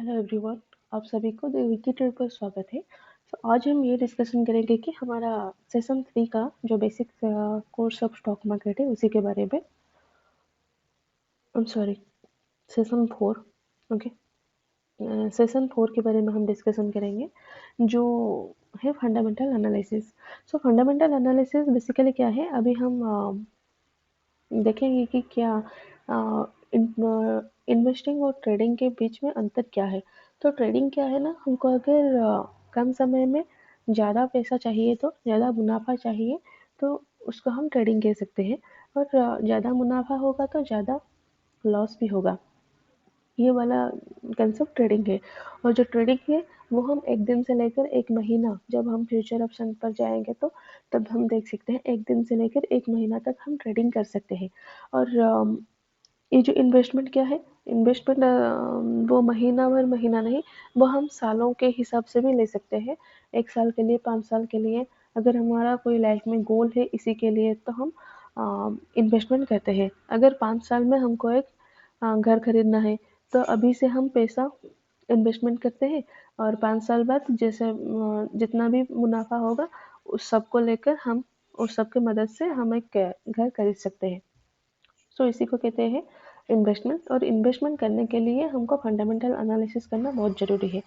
Hello everyone. आप सभी को द विकी ट्रेड पर स्वागत है। आज हम ये डिस्कशन करेंगे कि हमारा सेशन 3 का जो basic course of stock market है उसी के बारे में। Sorry, session 4। ओके, सेशन 4 के बारे में हम डिस्कशन करेंगे जो है fundamental analysis. Fundamental analysis basically क्या है, अभी हम देखेंगे कि क्या इन्वेस्टिंग और ट्रेडिंग के बीच में अंतर क्या है। तो ट्रेडिंग क्या है ना, हमको अगर कम समय में ज़्यादा पैसा चाहिए, तो ज़्यादा मुनाफा चाहिए, तो उसको हम ट्रेडिंग कह सकते हैं। और ज़्यादा मुनाफा होगा तो ज़्यादा लॉस भी होगा, ये वाला कंसेप्ट ट्रेडिंग है। और जो ट्रेडिंग है वो हम एक दिन से लेकर एक महीना, जब हम फ्यूचर ऑप्शन पर जाएंगे तो तब हम देख सकते हैं, एक दिन से लेकर एक महीना तक हम ट्रेडिंग कर सकते हैं। और ये जो इन्वेस्टमेंट क्या है, इन्वेस्टमेंट वो महीना भर महीना नहीं, वो हम सालों के हिसाब से भी ले सकते हैं। 1 साल के लिए, 5 साल के लिए, अगर हमारा कोई लाइफ में गोल है इसी के लिए, तो हम इन्वेस्टमेंट करते हैं। अगर 5 साल में हमको एक घर खरीदना है, तो अभी से हम पैसा इन्वेस्टमेंट करते हैं, और 5 साल बाद जैसे जितना भी मुनाफा होगा उस सब को लेकर हम, उस सब की मदद से हम एक घर खरीद सकते हैं। इसी को कहते हैं इन्वेस्टमेंट। और इन्वेस्टमेंट करने के लिए हमको फंडामेंटल एनालिसिस करना बहुत ज़रूरी है।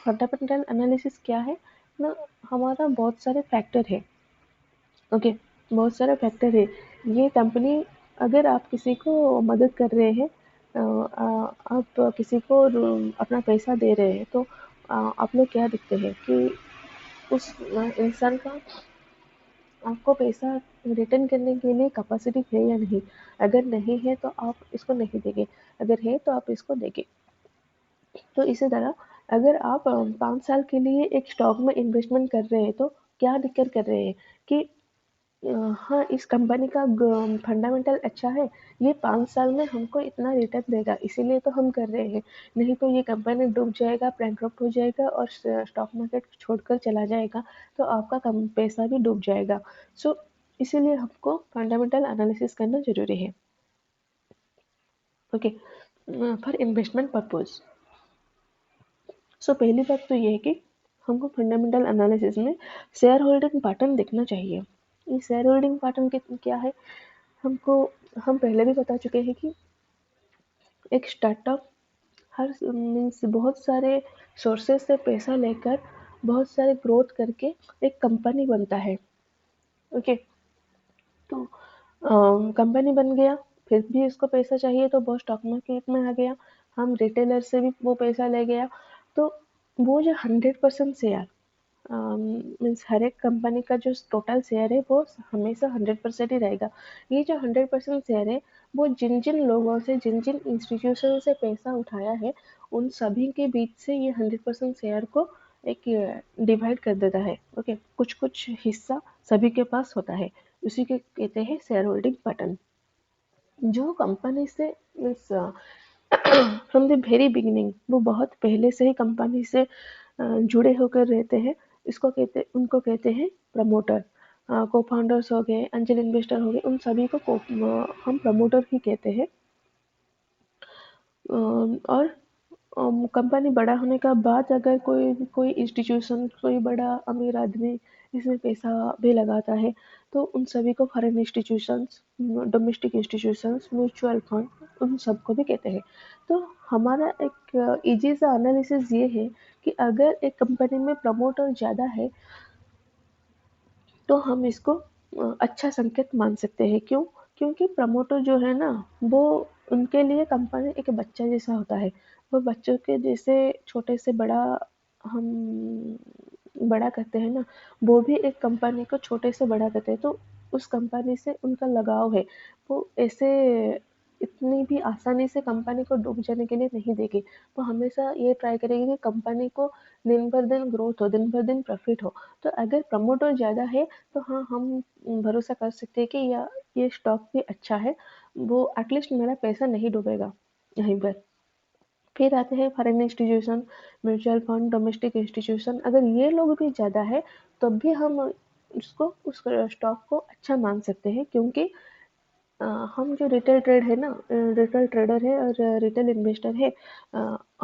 फंडामेंटल एनालिसिस क्या है ना, हमारा बहुत सारे फैक्टर है। ओके, बहुत सारे फैक्टर है। ये कंपनी, अगर आप किसी को मदद कर रहे हैं, आप किसी को अपना पैसा दे रहे हैं, तो आप लोग क्या देखते हैं कि उस इंसान का आपको पैसा रिटर्न करने के लिए कैपेसिटी है या नहीं। अगर नहीं है तो आप इसको नहीं देंगे, अगर है तो आप इसको देंगे। तो इसी तरह अगर आप 5 साल के लिए एक स्टॉक में इन्वेस्टमेंट कर रहे हैं, तो क्या दिक्कत कर रहे हैं कि हाँ, इस कंपनी का फंडामेंटल अच्छा है, ये 5 साल में हमको इतना रिटर्न देगा, इसीलिए तो हम कर रहे हैं। नहीं तो ये कंपनी डूब जाएगा, बैंकरप्ट हो जाएगा और स्टॉक मार्केट छोड़कर चला जाएगा, तो आपका कम पैसा भी डूब जाएगा। इसीलिए हमको फंडामेंटल एनालिसिस करना जरूरी है। Okay, for investment purpose. पहली बात तो ये है कि हमको फंडामेंटल एनालिसिस में शेयर होल्डिंग पैटर्न देखना चाहिए। ये शेयर होल्डिंग पैटर्न क्या है, हमको, हम पहले भी बता चुके हैं कि एक स्टार्टअप हर मीन्स बहुत सारे सोर्सेस से पैसा लेकर बहुत सारे ग्रोथ करके एक कंपनी बनता है। ओके, तो कंपनी बन गया, फिर भी इसको पैसा चाहिए तो वो स्टॉक मार्केट में आ गया, हम रिटेलर से भी वो पैसा ले गया। तो वो जो 100% शेयर मीन्स हर एक कंपनी का जो टोटल शेयर है वो हमेशा 100% ही रहेगा। ये जो 100% शेयर है, वो जिन जिन लोगों से, जिन जिन इंस्टीट्यूशन से पैसा उठाया है, उन सभी के बीच से ये 100% शेयर को एक डिवाइड कर देता है। ओके, कुछ कुछ हिस्सा सभी के पास होता है, उसी के कहते हैं शेयर होल्डिंग पैटर्न। जो कंपनी से means from the very beginning, वो बहुत पहले से ही कंपनी से जुड़े होकर रहते हैं, उनको कहते हैं प्रमोटर। को फाउंडर्स हो गए, एंजल इन्वेस्टर हो गए, उन सभी को हम प्रमोटर ही कहते हैं। और कंपनी बड़ा होने का बाद अगर कोई कोई इंस्टीट्यूशन, कोई बड़ा अमीर आदमी इसमें पैसा भी लगाता है, तो उन सभी को foreign institutions, domestic institutions, mutual fund, उन सबको भी कहते हैं। तो हमारा एक इजी सा एनालिसिस ये है कि अगर एक कंपनी में प्रमोटर ज़्यादा है, तो हम इसको अच्छा संकेत मान सकते हैं। क्यों? क्योंकि प्रमोटर जो है ना, वो, उनके लिए कंपनी एक बच्चा जैसा होता है। वो बच्चों के जैसे छोटे से बड़ा हम बड़ा करते हैं ना, वो भी एक कंपनी को छोटे से बड़ा करते हैं। तो उस कंपनी से उनका लगाव है, वो ऐसे इतनी भी आसानी से कंपनी को डूब जाने के लिए नहीं देगी। वो हमेशा ये ट्राई करेगी कि कंपनी को दिन भर दिन ग्रोथ हो, दिन भर दिन प्रॉफिट हो। तो अगर प्रमोटर ज़्यादा है, तो हाँ, हम भरोसा कर सकते हैं कि या ये स्टॉक भी अच्छा है, वो एटलीस्ट मेरा पैसा नहीं डूबेगा यहीं पर। फिर आते हैं foreign institution, mutual fund, domestic institution. अगर ये लोग भी ज़्यादा है, तब भी हम उसको, उस स्टॉक को अच्छा मान सकते हैं, क्योंकि हम जो रिटेल ट्रेड है ना, रिटेल ट्रेडर है और रिटेल इन्वेस्टर है,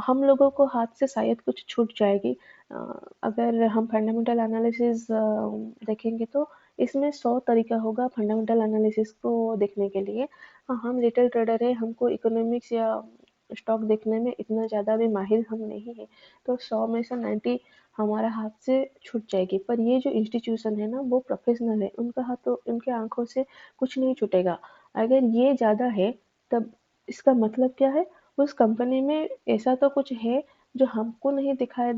हम लोगों को हाथ से शायद कुछ छूट जाएगी। अ, अगर हम फंडामेंटल एनालिसिस देखेंगे तो इसमें 100 तरीका होगा फंडामेंटल एनालिसिस को देखने के लिए। हम रिटेल ट्रेडर है, हमको इकोनॉमिक्स या स्टॉक देखने में इतना ज़्यादा भी माहिर हम नहीं है, तो 100 में से 90 हमारा हाथ से छूट जाएगी। पर ये जो इंस्टीट्यूशन है ना, वो प्रोफेशनल है, उनका हाथों उनके आंखों से कुछ नहीं छूटेगा। अगर ये ज़्यादा है, तब इसका मतलब क्या है? उस कंपनी में ऐसा तो कुछ है जो हमको नहीं दिखाई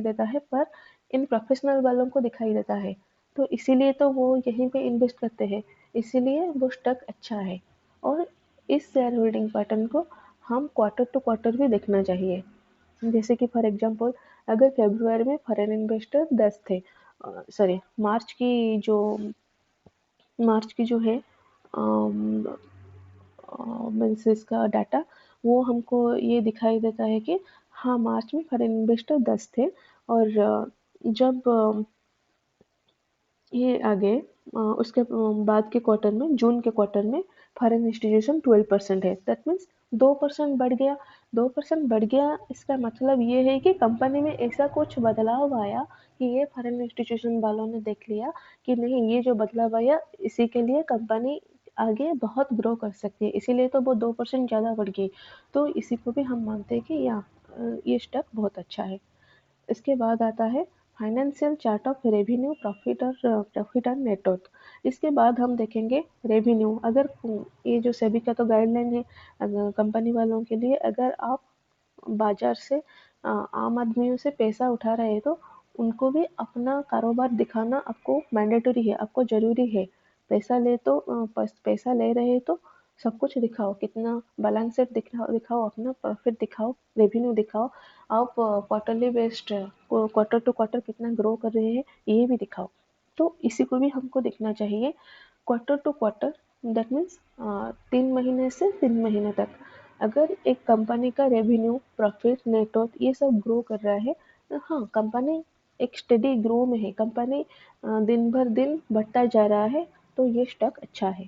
देता है, पर इन प्रोफेशनल वालों को दिखाई देता है। तो इसीलिए तो वो यहीं पे इन्वेस्ट करते हैं, इसीलिए वो स्टॉक अच्छा है। और इस शेयर होल्डिंग पैटर्न को हम क्वार्टर टू क्वार्टर भी देखना चाहिए। जैसे कि फॉर एग्जांपल, अगर फरवरी में फॉरेन इन्वेस्टर 10 थे, सॉरी मार्च की जो है मीन्स इसका डाटा, वो हमको ये दिखाई देता है कि हाँ, मार्च में फॉरेन इन्वेस्टर 10 थे, और जब ये आगे उसके बाद के क्वार्टर में, जून के क्वार्टर में फॉरेन इंस्टीट्यूशन 12% है। दैट मीन्स 2% बढ़ गया। 2% बढ़ गया, इसका मतलब ये है कि कंपनी में ऐसा कुछ बदलाव आया कि ये फॉरेन इंस्टीट्यूशन वालों ने देख लिया कि नहीं, ये जो बदलाव आया, इसी के लिए कंपनी आगे बहुत ग्रो कर सकती है, इसीलिए तो वो 2% ज़्यादा बढ़ गई। तो इसी को भी हम मानते हैं कि ये स्टॉक बहुत अच्छा है। इसके बाद आता है financial chart of revenue, profit and net worth. इसके बाद हम देखेंगे रेवेन्यू। अगर ये जो सेबी का तो गाइडलाइन है कंपनी वालों के लिए, अगर आप बाजार से आम आदमियों से पैसा उठा रहे हैं, तो उनको भी अपना कारोबार दिखाना आपको मैंडेटरी है, आपको ज़रूरी है। पैसा ले रहे हैं तो सब कुछ दिखाओ, कितना बैलेंस शीट दिखाओ, अपना प्रॉफिट दिखाओ, रेवेन्यू दिखाओ। आप quarterly based quarter to quarter कितना ग्रो कर रहे हैं, ये भी दिखाओ। तो इसी को भी हमको देखना चाहिए quarter to quarter. That means 3 महीने से 3 महीने तक अगर एक कंपनी का रेवेन्यू, प्रॉफिट, नेटवर्थ ये सब ग्रो कर रहा है, तो हाँ, कंपनी एक स्टेडी ग्रो में है, कंपनी दिन भर दिन बढ़ता जा रहा है, तो ये स्टॉक अच्छा है।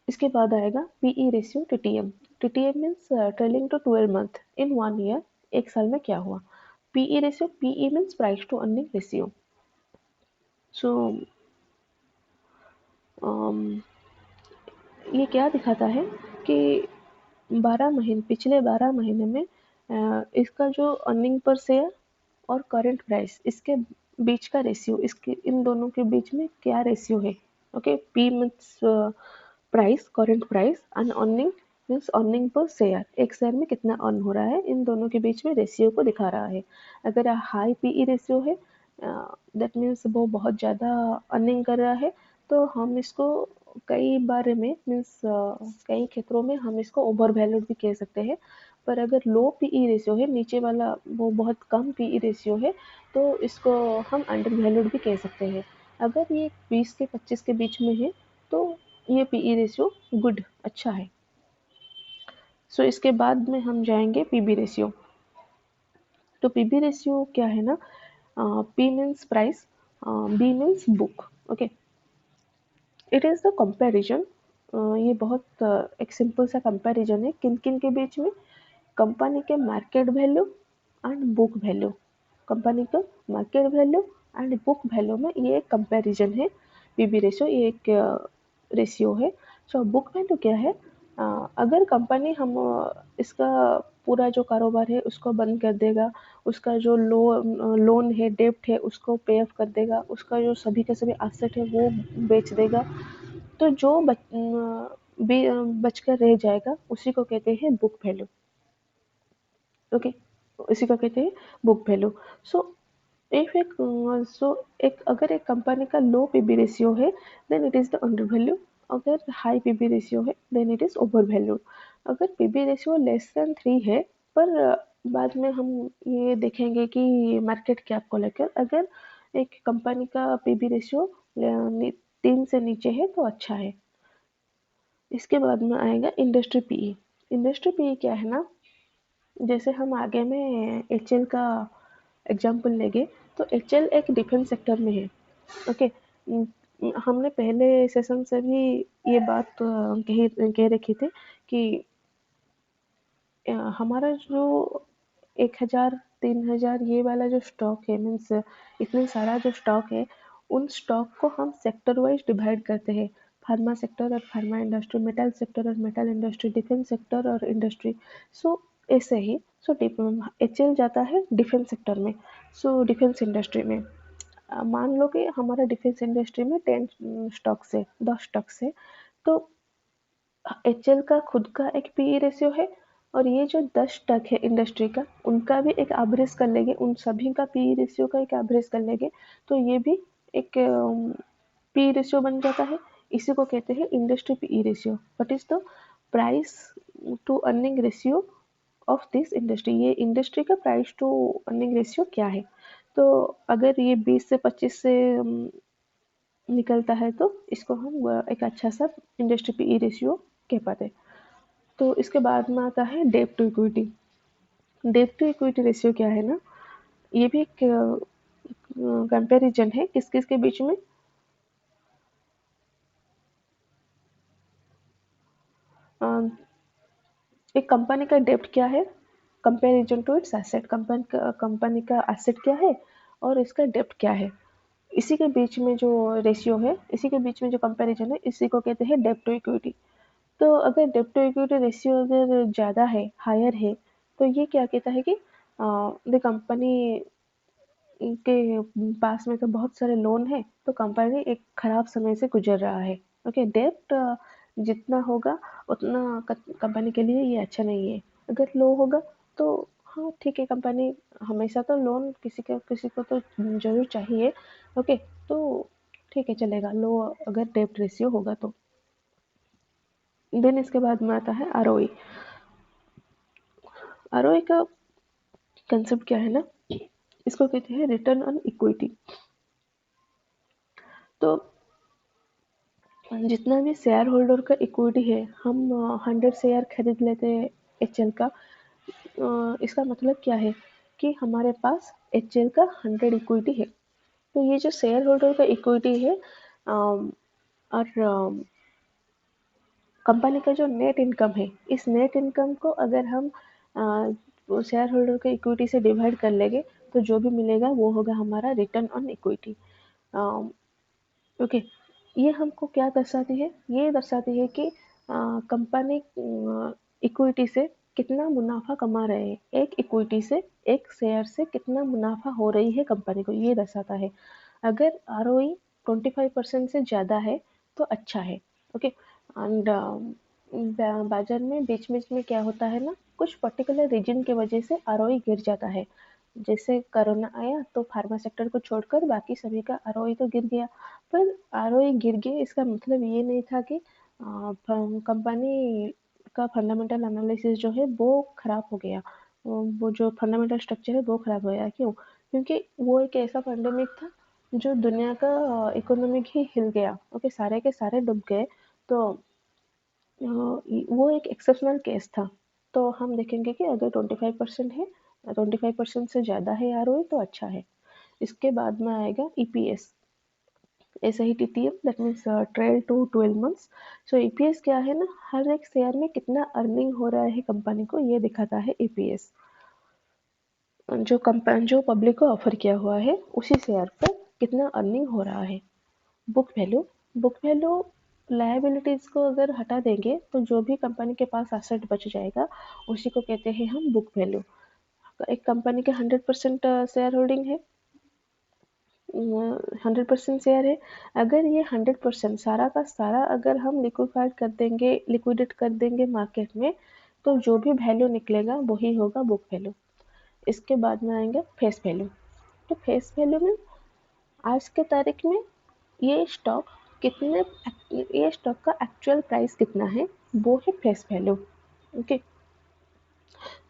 इसके बाद आएगा PE ratio, TTM. TTM means trailing to 12 month in 1 year. एक साल में क्या हुआ? PE ratio, PE means price to earning ratio. So ये क्या दिखाता है कि 12 महीने, पिछले 12 महीने में इसका जो अर्निंग पर शेयर और करंट प्राइस, इसके बीच का रेशियो, इसके इन दोनों के बीच में क्या रेशियो है? Okay, P means price, current price, and earning means earning per share, एक शेयर में कितना अर्न हो रहा है, इन दोनों के बीच में रेशियो को दिखा रहा है। अगर हाई पीई रेशियो है, दैट मीन्स वो बहुत ज़्यादा अर्निंग कर रहा है, तो हम इसको कई बारे में मीन्स कई क्षेत्रों में हम इसको ओवर वैल्यूड भी कह सकते हैं। पर अगर लो पीई रेशियो है, नीचे वाला वो बहुत कम पीई रेशियो है, तो इसको हम अंडर वैल्यूड भी कह सकते हैं। अगर ये 20 के 25 के बीच में है, तो ये पीई रेशियो गुड, अच्छा है। सो इसके बाद में हम जाएंगे पीबी रेशियो। तो पीबी रेशियो क्या है ना, P means price, B means book. Okay, it is the comparison. ये बहुत एक सिंपल सा कंपैरिजन है, किन किन के बीच में? कंपनी के market value and book value. Company का market value and book value में ये एक कंपैरिजन है। पीबी रेशियो ये एक रेशियो है। सो बुक वैल्यू क्या है? अगर कंपनी हम इसका पूरा जो कारोबार है उसको बंद कर देगा, उसका जो लोन है, डेब्ट है, उसको पे ऑफ कर देगा, उसका जो सभी के सभी एसेट है वो बेच देगा, तो जो बचकर रह जाएगा उसी को कहते हैं बुक वैल्यू। ओके, इसी को कहते हैं बुक वैल्यू। सो इफ एक सो एक अगर एक कंपनी का लो पीबी रेशियो है, then it is the under value. अगर हाई पीबी रेशियो है, then it is over value. अगर पीबी रेशियो लेस देन 3 है, पर बाद में हम ये देखेंगे कि मार्केट कैप को लेकर, अगर एक कंपनी का पीबी रेशियो 3 से नीचे है तो अच्छा है। इसके बाद में आएगा इंडस्ट्री पीई। इंडस्ट्री पीई क्या है ना, जैसे हम आगे में एचएल का एग्जाम्पल लेंगे, तो एचएल एक डिफेंस सेक्टर में है। ओके, हमने पहले सेशन से भी ये बात कह रखी थी कि हमारा जो 1000 3000 ये वाला जो स्टॉक है, मीन्स इतने सारा जो स्टॉक है, उन स्टॉक को हम सेक्टर वाइज डिवाइड करते हैं। फार्मा सेक्टर और फार्मा इंडस्ट्री, मेटल सेक्टर और मेटल इंडस्ट्री, डिफेंस सेक्टर और इंडस्ट्री। सो ऐसे ही सो एचएल जाता है डिफेंस सेक्टर में, सो डिफेंस इंडस्ट्री में। मान लो कि हमारा डिफेंस इंडस्ट्री में 10 स्टॉक्स है, 10 स्टॉक्स है, तो एचएल का खुद का एक पीई रेशियो है, और ये जो 10 स्टॉक है इंडस्ट्री का, उनका भी एक एवरेज कर लेंगे, उन सभी का पीई रेशियो का एक एवरेज कर लेंगे, तो ये भी एक पीई रेशियो बन जाता है। इसी को कहते हैं industry PE ratio. What is the price to earning ratio of this industry, ये इंडस्ट्री का प्राइस टू अर्निंग रेशियो क्या है। तो अगर ये 20 से 25 से निकलता है, तो इसको हम एक अच्छा सा इंडस्ट्री पीई रेशियो कह पाते हैं। तो इसके बाद में आता है debt to equity. Debt to equity ratio क्या है ना, ये भी एक कंपैरिजन है किस किस के बीच में। अ, एक कंपनी का डेप्ट क्या है, comparison to its asset, company का एसेट क्या है और इसका डेप्ट क्या है, इसी के बीच में जो रेशियो है, इसी के बीच में जो कंपैरिजन है, इसी को कहते हैं डेप्ट टू इक्विटी। तो अगर डेप्ट टू इक्विटी रेशियो अगर ज़्यादा है, हायर है, तो ये क्या कहता है कि द कंपनी के पास में तो बहुत सारे लोन है, तो कंपनी एक खराब समय से गुजर रहा है। ओके, डेप्ट जितना होगा उतना कंपनी के लिए ये अच्छा नहीं है। अगर लो होगा तो हाँ ठीक है, कंपनी हमेशा तो लोन किसी को तो जरूर चाहिए। ओके, तो ठीक है, चलेगा लो अगर डेप्ट रेशियो होगा तो। देन इसके बाद में आता है आरओई। आरओई का कंसेप्ट क्या है ना, इसको कहते हैं रिटर्न ऑन इक्विटी। तो जितना भी शेयर होल्डर का इक्विटी है, हम 100 शेयर खरीद लेते हैं एचएल का। इसका मतलब क्या है कि हमारे पास एचएल का 100 इक्विटी है। तो ये जो शेयर होल्डर का इक्विटी है, और कंपनी का जो नेट इनकम है, इस नेट इनकम को अगर हम शेयर होल्डर के इक्विटी से डिवाइड कर लेंगे, तो जो भी मिलेगा वो होगा हमारा रिटर्न ऑन इक्विटी। ओके, ये हमको क्या दर्शाती है, ये दर्शाती है कि कंपनी इक्विटी से कितना मुनाफा कमा रहे हैं, एक इक्विटी से, एक शेयर से कितना मुनाफा हो रही है कंपनी को, ये दर्शाता है। अगर आरओई 25% से ज़्यादा है तो अच्छा है। ओके, एंड बाजार में बीच बीच में क्या होता है ना, कुछ पर्टिकुलर रीजन की वजह से आरओई गिर जाता है। जैसे कोरोना आया तो फार्मा सेक्टर को छोड़कर बाकी सभी का आरओई तो गिर गया। पर आरओई गिर गया इसका मतलब ये नहीं था कि कंपनी का फंडामेंटल एनालिसिस जो है वो खराब हो गया, वो जो फंडामेंटल स्ट्रक्चर है वो खराब हो गया। क्यों? क्योंकि वो एक ऐसा पेंडेमिक था जो दुनिया का इकोनॉमिक ही हिल गया। ओके, सारे के सारे डूब गए। तो वो एक एक्सेप्शनल केस था। तो हम देखेंगे कि अगर 25% है, 25% से ज़्यादा है आरओई तो अच्छा है। इसके बाद में आएगा ईपीएस, ऐसे ही TTM, that means trail to 12 months. So EPS क्या है ना, हर एक शेयर में कितना अर्निंग हो रहा है कंपनी को, ये दिखाता है ईपीएस। जो पब्लिक को ऑफर किया हुआ है उसी शेयर पर कितना अर्निंग हो रहा है। Book value, book value liabilities को अगर हटा देंगे तो जो भी कंपनी के पास एसेट बच जाएगा उसी को कहते हैं हम बुक वैल्यू। एक कंपनी के 100% शेयर होल्डिंग है, 100% शेयर है। अगर ये 100% सारा का सारा अगर हम लिक्विफाइड कर देंगे, लिक्विडेट कर देंगे मार्केट में, तो जो भी वैल्यू निकलेगा वही होगा बुक वैल्यू। इसके बाद में आएंगे फेस वैल्यू। तो फेस वैल्यू में आज के तारीख में ये स्टॉक कितने, ये स्टॉक का एक्चुअल प्राइस कितना है, वो है फेस वैल्यू। ओके,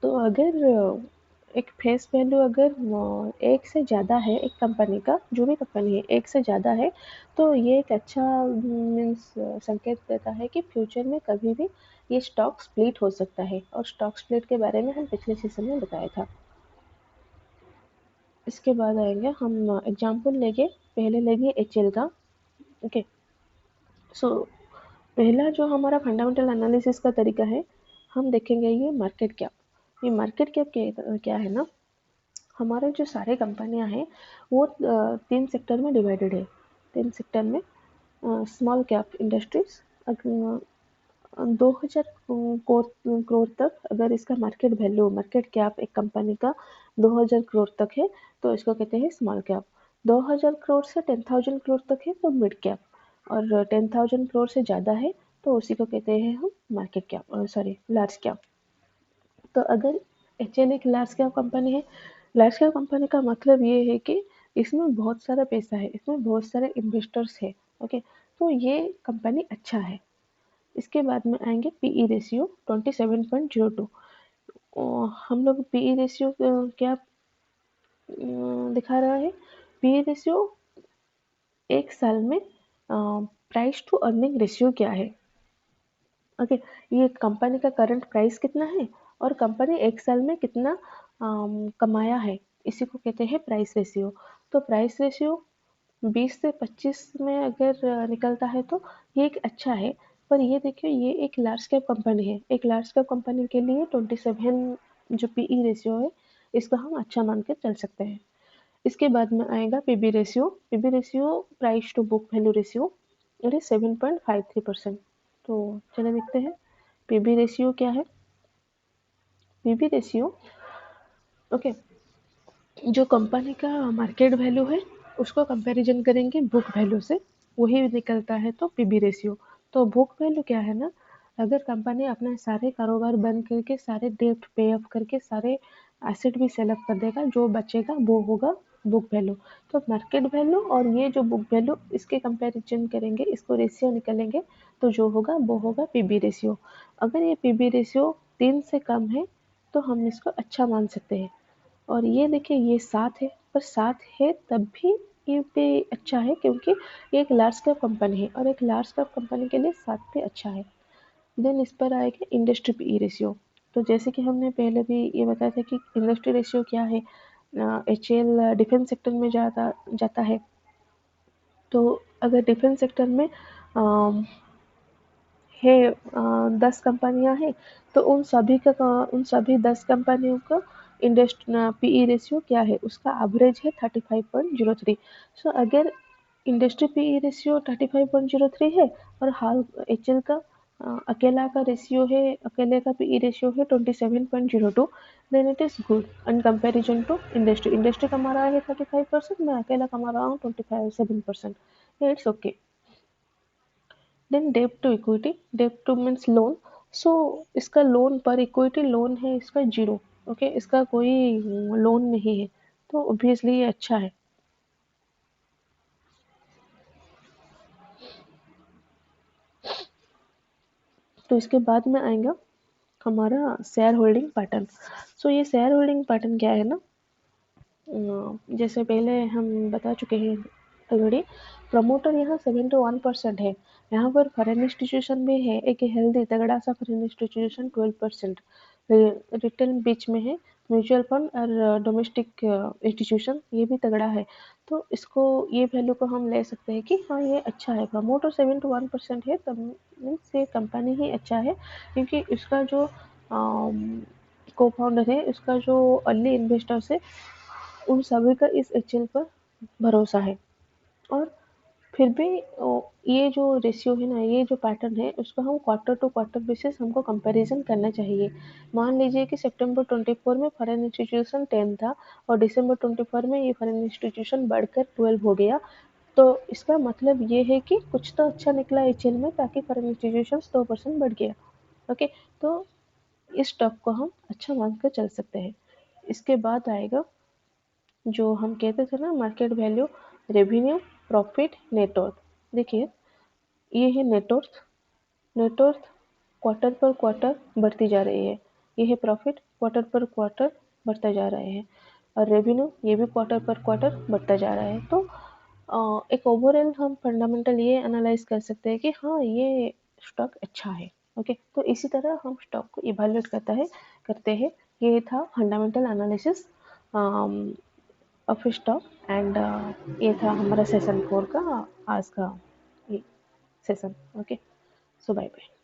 तो अगर एक फेस वैल्यू अगर एक से ज़्यादा है, एक कंपनी का जो भी कंपनी है एक से ज़्यादा है, तो ये एक अच्छा मीन्स संकेत देता है कि फ्यूचर में कभी भी ये स्टॉक स्प्लिट हो सकता है, और स्टॉक स्प्लिट के बारे में हम पिछले सेशन में बताया था। इसके बाद आएंगे हम एग्जाम्पल लेंगे, पहले लेंगे एचएल का। ओके। सो पहला जो हमारा फंडामेंटल एनालिसिस का तरीका है, हम देखेंगे ये मार्केट कैप। ये मार्केट कैप क्या है ना, हमारे जो सारे कंपनियां हैं वो 3 सेक्टर में डिवाइडेड है। 3 सेक्टर में स्मॉल कैप इंडस्ट्रीज, 2000 करोड़ तक अगर इसका मार्केट कैप एक कंपनी का 2000 करोड़ तक है तो इसको कहते हैं स्मॉल कैप। 2000 करोड़ से 10,000 करोड़ तक है तो मिड कैप, और 10,000 करोड़ से ज़्यादा है तो उसी को कहते हैं हम market cap, sorry large cap. तो अगर एचएल एक लार्ज कैप कंपनी है, लार्ज कैप कंपनी का मतलब ये है कि इसमें बहुत सारा पैसा है, इसमें बहुत सारे इन्वेस्टर्स है। ओके, तो ये कंपनी अच्छा है। इसके बाद में आएंगे पीई रेशियो 27.02। हम लोग पीई रेशियो क्या दिखा रहा है, पीई रेशियो एक साल में प्राइस टू अर्निंग रेशियो क्या है। ओके, ये कंपनी का करंट प्राइस कितना है और कंपनी एक साल में कितना कमाया है, इसी को कहते हैं प्राइस रेशियो। तो प्राइस रेशियो 20 से 25 में अगर निकलता है तो ये एक अच्छा है। पर ये देखिए ये एक लार्ज कैप कंपनी है, एक लार्ज कैप कंपनी के लिए 27 जो पीई रेशियो है इसको हम अच्छा मान के चल सकते हैं। इसके बाद में आएगा PB ratio. PB ratio price to book value ratio, it is 7.53%। तो चलिए देखते हैं पीबी रेशियो क्या है। पीबी रेशियो, ओके, जो कंपनी का मार्केट वैल्यू है उसको कंपैरिजन करेंगे बुक वैल्यू से, वही निकलता है तो पीबी रेशियो। तो बुक वैल्यू क्या है ना, अगर कंपनी अपना सारे कारोबार बंद करके सारे डेट पे अप करके सारे एसेट भी सेल अप कर देगा, जो बचेगा वो होगा बुक वैल्यू। तो मार्केट वैल्यू और ये जो बुक वैल्यू इसके कंपैरिजन करेंगे, इसको रेशियो निकलेंगे तो जो होगा वो होगा पीबी रेशियो। अगर ये पीबी रेशियो 3 से कम है तो हम इसको अच्छा मान सकते हैं। और ये देखिए ये 7 है, पर 7 है तब भी ये पे अच्छा है क्योंकि ये एक लार्ज कैप कंपनी है और एक लार्ज कैप कंपनी के लिए 7 पे अच्छा है। देन इस पर आएगा इंडस्ट्री पीई रेशियो। तो जैसे कि हमने पहले भी ये बताया था कि इंडस्ट्री रेशियो क्या है, एचएल डिफेंस सेक्टर में जाता है। तो अगर डिफेंस सेक्टर में है 10 कंपनियां हैं तो उन सभी 10 कंपनियों का पीई रेशियो क्या है, उसका एवरेज है 35.03। सो अगर इंडस्ट्री पीई रेशियो 35.03 है और हाल एचएल का अकेला का रेशियो है, अकेले का पीई रेशियो है 27.02, then it is good in comparison to industry. Industry कमा रहा है 35%, मैं अकेला कमा रहा हूँ 27%, इट्स ओके। देन डेब्ट टू इक्विटी, डेब्ट टू मीन्स लोन। सो इसका लोन पर इक्विटी लोन है इसका 0। ओके, इसका कोई लोन नहीं है तो ऑब्वियसली ये अच्छा है। तो इसके बाद में आएगा हमारा शेयर होल्डिंग पैटर्न। सो ये शेयर होल्डिंग पैटर्न क्या है ना, जैसे पहले हम बता चुके हैं ऑलरेडी, प्रमोटर यहाँ 71% है। यहाँ पर फॉरेन इंस्टीट्यूशन भी है, एक हेल्दी तगड़ा सा फॉरेन इंस्टीट्यूशन 12%। रिटेल बीच में है, म्यूचुअल फंड और डोमेस्टिक इंस्टीट्यूशन ये भी तगड़ा है। तो इसको ये वैल्यू को हम ले सकते हैं कि हाँ ये अच्छा है। प्रमोटर 71% है तब मीन्स ये कंपनी ही अच्छा है, क्योंकि इसका जो को फाउंडर है, उसका जो अर्ली इन्वेस्टर्स है, उन सभी का इस एचएल पर भरोसा है। और फिर भी ये जो रेशियो है ना, ये जो पैटर्न है उसको हम क्वार्टर टू क्वार्टर बेसिस हमको कंपैरिजन करना चाहिए। मान लीजिए कि सितंबर 24 में फॉरेन इंस्टीट्यूशन 10 था और दिसंबर 24 में ये फॉरेन इंस्टीट्यूशन बढ़कर 12 हो गया, तो इसका मतलब ये है कि कुछ तो अच्छा निकला एचएल में, ताकि फॉरेन इंस्टीट्यूशन 2% बढ़ गया। ओके, तो इस स्टॉक को हम अच्छा मान कर चल सकते हैं। इसके बाद आएगा जो हम कहते थे ना market value, revenue, profit, net worth. देखिए ये है नेटवर्थ। नेटवर्थ क्वार्टर पर क्वार्टर बढ़ती जा रही है। ये है प्रॉफिट, क्वार्टर पर क्वार्टर बढ़ता जा रहे हैं। और रेवेन्यू ये भी क्वार्टर पर क्वार्टर बढ़ता जा रहा है। तो एक ओवरऑल हम फंडामेंटल ये एनालाइज कर सकते हैं कि हाँ ये स्टॉक अच्छा है। ओके, तो इसी तरह हम स्टॉक को इवेल्युएट करते हैं। ये था fundamental analysis of stock and ये था हमारा सेशन 4 का आज का session. Okay, so bye bye.